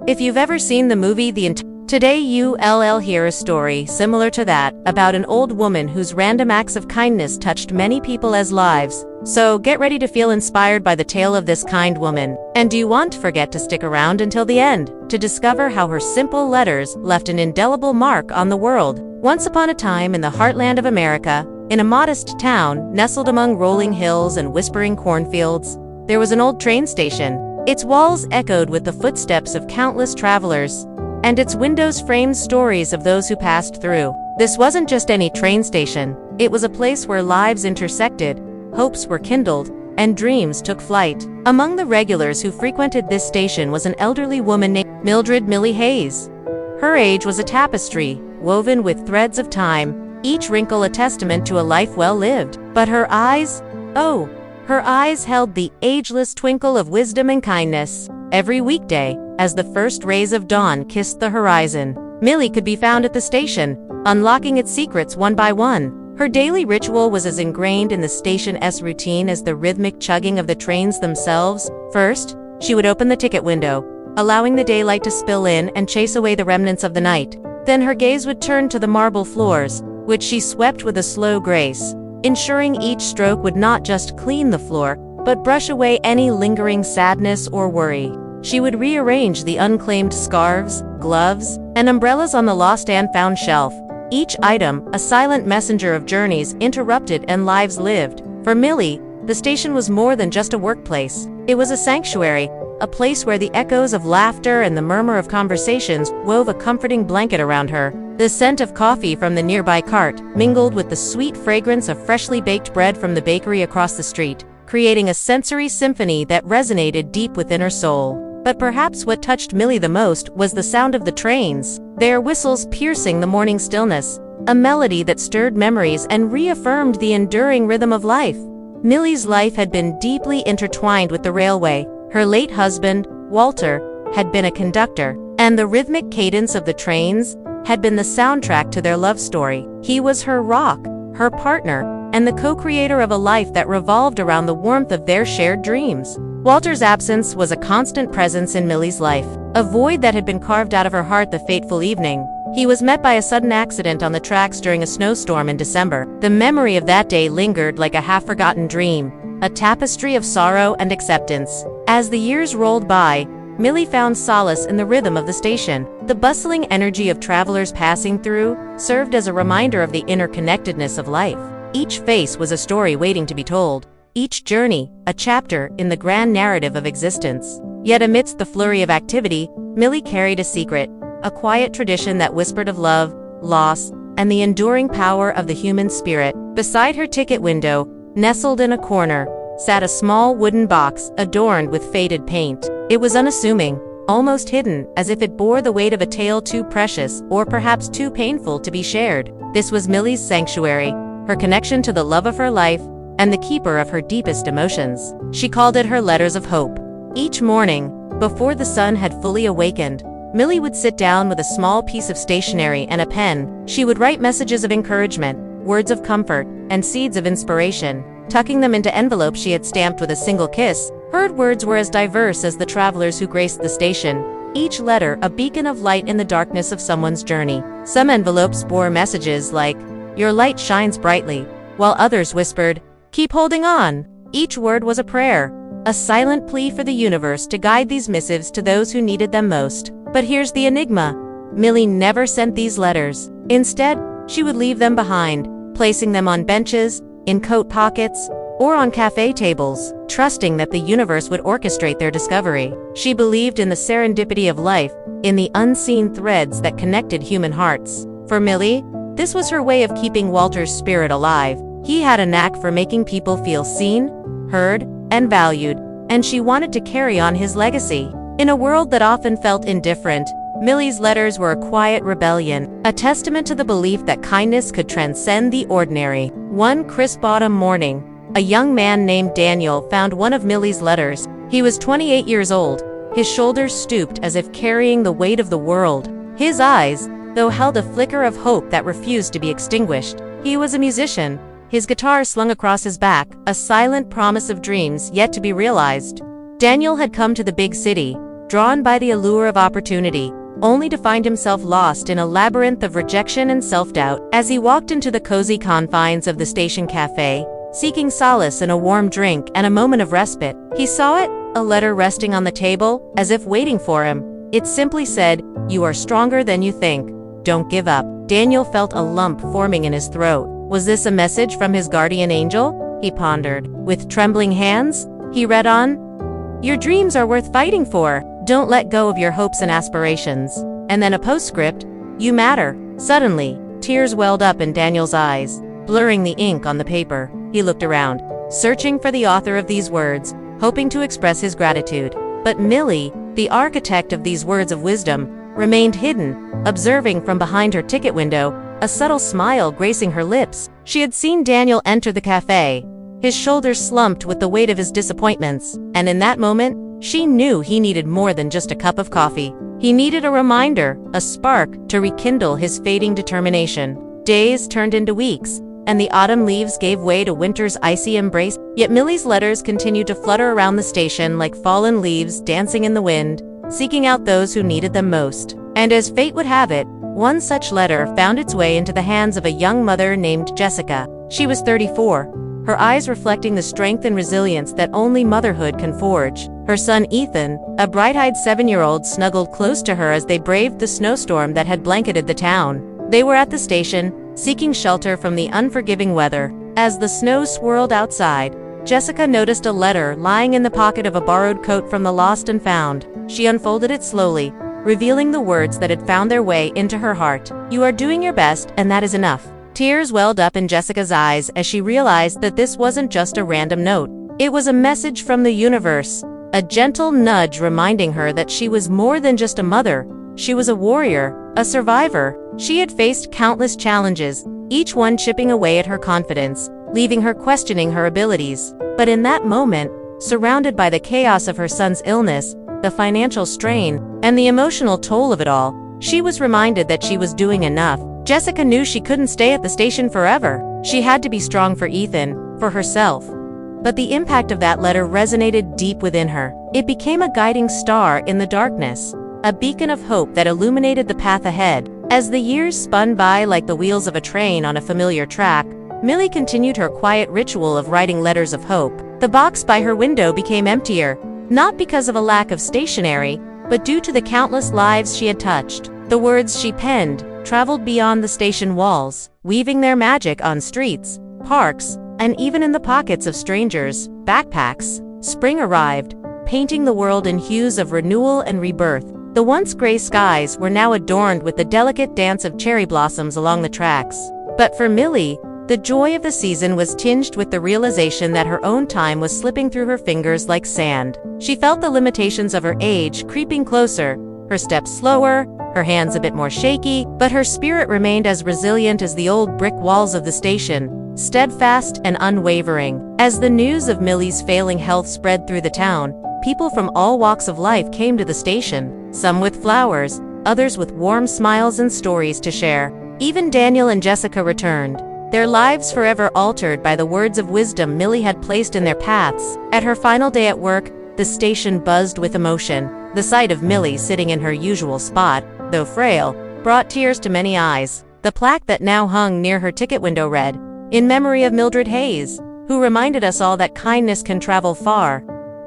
If you've ever seen the movie Today you'll hear a story similar to that, about an old woman whose random acts of kindness touched many people's lives. So get ready to feel inspired by the tale of this kind woman. And you won't forget to stick around until the end, to discover how her simple letters left an indelible mark on the world. Once upon a time in the heartland of America, in a modest town nestled among rolling hills and whispering cornfields, there was an old train station. Its walls echoed with the footsteps of countless travelers, and its windows framed stories of those who passed through. This wasn't just any train station. It was a place where lives intersected, hopes were kindled, and dreams took flight. Among the regulars who frequented this station was an elderly woman named Mildred "Millie" Hayes. Her age was a tapestry, woven with threads of time, each wrinkle a testament to a life well lived. But her eyes held the ageless twinkle of wisdom and kindness. Every weekday, as the first rays of dawn kissed the horizon, Millie could be found at the station, unlocking its secrets one by one. Her daily ritual was as ingrained in the station's routine as the rhythmic chugging of the trains themselves. First, she would open the ticket window, allowing the daylight to spill in and chase away the remnants of the night. Then her gaze would turn to the marble floors, which she swept with a slow grace, ensuring each stroke would not just clean the floor, but brush away any lingering sadness or worry. She would rearrange the unclaimed scarves, gloves, and umbrellas on the lost and found shelf, each item a silent messenger of journeys interrupted and lives lived. For Millie, the station was more than just a workplace. It was a sanctuary, a place where the echoes of laughter and the murmur of conversations wove a comforting blanket around her. The scent of coffee from the nearby cart mingled with the sweet fragrance of freshly baked bread from the bakery across the street, creating a sensory symphony that resonated deep within her soul. But perhaps what touched Millie the most was the sound of the trains, their whistles piercing the morning stillness, a melody that stirred memories and reaffirmed the enduring rhythm of life. Millie's life had been deeply intertwined with the railway. Her late husband, Walter, had been a conductor, and the rhythmic cadence of the trains had been the soundtrack to their love story. He was her rock, her partner, and the co-creator of a life that revolved around the warmth of their shared dreams. Walter's absence was a constant presence in Millie's life, a void that had been carved out of her heart the fateful evening. He was met by a sudden accident on the tracks during a snowstorm in December. The memory of that day lingered like a half-forgotten dream, a tapestry of sorrow and acceptance. As the years rolled by, Millie found solace in the rhythm of the station. The bustling energy of travelers passing through served as a reminder of the interconnectedness of life. Each face was a story waiting to be told, each journey a chapter in the grand narrative of existence. Yet amidst the flurry of activity, Millie carried a secret, a quiet tradition that whispered of love, loss, and the enduring power of the human spirit. Beside her ticket window, nestled in a corner, sat a small wooden box adorned with faded paint. It was unassuming, almost hidden, as if it bore the weight of a tale too precious or perhaps too painful to be shared. This was Millie's sanctuary, her connection to the love of her life, and the keeper of her deepest emotions. She called it her letters of hope. Each morning, before the sun had fully awakened, Millie would sit down with a small piece of stationery and a pen. She would write messages of encouragement, words of comfort, and seeds of inspiration, tucking them into envelopes she had stamped with a single kiss. Her words were as diverse as the travelers who graced the station, each letter a beacon of light in the darkness of someone's journey. Some envelopes bore messages like, "Your light shines brightly," while others whispered, "Keep holding on." Each word was a prayer, a silent plea for the universe to guide these missives to those who needed them most. But here's the enigma. Millie never sent these letters. Instead, she would leave them behind, placing them on benches, in coat pockets, or on cafe tables, trusting that the universe would orchestrate their discovery. She believed in the serendipity of life, in the unseen threads that connected human hearts. For Millie, this was her way of keeping Walter's spirit alive. He had a knack for making people feel seen, heard, and valued, and she wanted to carry on his legacy. In a world that often felt indifferent, Millie's letters were a quiet rebellion, a testament to the belief that kindness could transcend the ordinary. One crisp autumn morning, a young man named Daniel found one of Millie's letters. He was 28 years old, his shoulders stooped as if carrying the weight of the world. His eyes, though, held a flicker of hope that refused to be extinguished. He was a musician, his guitar slung across his back, a silent promise of dreams yet to be realized. Daniel had come to the big city, drawn by the allure of opportunity, only to find himself lost in a labyrinth of rejection and self-doubt. As he walked into the cozy confines of the station cafe, seeking solace in a warm drink and a moment of respite, he saw it, a letter resting on the table, as if waiting for him. It simply said, "You are stronger than you think. Don't give up." Daniel felt a lump forming in his throat. Was this a message from his guardian angel? He pondered. With trembling hands, he read on, "Your dreams are worth fighting for. Don't let go of your hopes and aspirations." And then a postscript, "You matter." Suddenly, tears welled up in Daniel's eyes, blurring the ink on the paper. He looked around, searching for the author of these words, hoping to express his gratitude. But Millie, the architect of these words of wisdom, remained hidden, observing from behind her ticket window, a subtle smile gracing her lips. She had seen Daniel enter the cafe, his shoulders slumped with the weight of his disappointments, and in that moment, she knew he needed more than just a cup of coffee. He needed a reminder, a spark, to rekindle his fading determination. Days turned into weeks, and the autumn leaves gave way to winter's icy embrace. Yet Millie's letters continued to flutter around the station like fallen leaves dancing in the wind, seeking out those who needed them most. And as fate would have it, one such letter found its way into the hands of a young mother named Jessica. She was 34, her eyes reflecting the strength and resilience that only motherhood can forge. Her son Ethan, a bright-eyed 7-year-old, snuggled close to her as they braved the snowstorm that had blanketed the town. They were at the station, seeking shelter from the unforgiving weather. As the snow swirled outside, Jessica noticed a letter lying in the pocket of a borrowed coat from the lost and found. She unfolded it slowly, revealing the words that had found their way into her heart. "You are doing your best, and that is enough." Tears welled up in Jessica's eyes as she realized that this wasn't just a random note. It was a message from the universe, a gentle nudge reminding her that she was more than just a mother. She was a warrior, a survivor. She had faced countless challenges, each one chipping away at her confidence, leaving her questioning her abilities. But in that moment, surrounded by the chaos of her son's illness, the financial strain, and the emotional toll of it all, she was reminded that she was doing enough. Jessica knew she couldn't stay at the station forever. She had to be strong for Ethan, for herself. But the impact of that letter resonated deep within her. It became a guiding star in the darkness, a beacon of hope that illuminated the path ahead. As the years spun by like the wheels of a train on a familiar track, Millie continued her quiet ritual of writing letters of hope. The box by her window became emptier, not because of a lack of stationery, but due to the countless lives she had touched. The words she penned traveled beyond the station walls, weaving their magic on streets, parks, and even in the pockets of strangers' backpacks. Spring arrived, painting the world in hues of renewal and rebirth. The once gray skies were now adorned with the delicate dance of cherry blossoms along the tracks. But for Millie, the joy of the season was tinged with the realization that her own time was slipping through her fingers like sand. She felt the limitations of her age creeping closer, her steps slower, her hands a bit more shaky, but her spirit remained as resilient as the old brick walls of the station, steadfast and unwavering. As the news of Millie's failing health spread through the town, people from all walks of life came to the station, some with flowers, others with warm smiles and stories to share. Even Daniel and Jessica returned, their lives forever altered by the words of wisdom Millie had placed in their paths. At her final day at work, the station buzzed with emotion. The sight of Millie sitting in her usual spot, though frail, brought tears to many eyes. The plaque that now hung near her ticket window read, "In memory of Mildred Hayes, who reminded us all that kindness can travel far."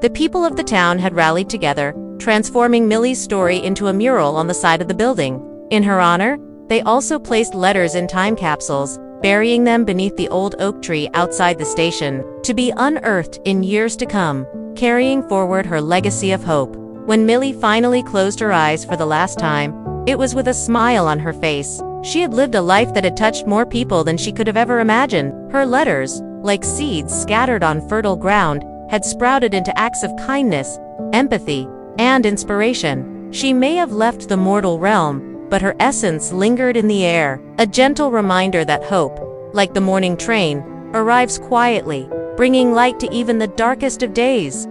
The people of the town had rallied together, transforming Millie's story into a mural on the side of the building. In her honor, they also placed letters in time capsules, burying them beneath the old oak tree outside the station, to be unearthed in years to come, carrying forward her legacy of hope. When Millie finally closed her eyes for the last time, it was with a smile on her face. She had lived a life that had touched more people than she could have ever imagined. Her letters, like seeds scattered on fertile ground, had sprouted into acts of kindness, empathy, and inspiration. She may have left the mortal realm, but her essence lingered in the air, a gentle reminder that hope, like the morning train, arrives quietly, bringing light to even the darkest of days.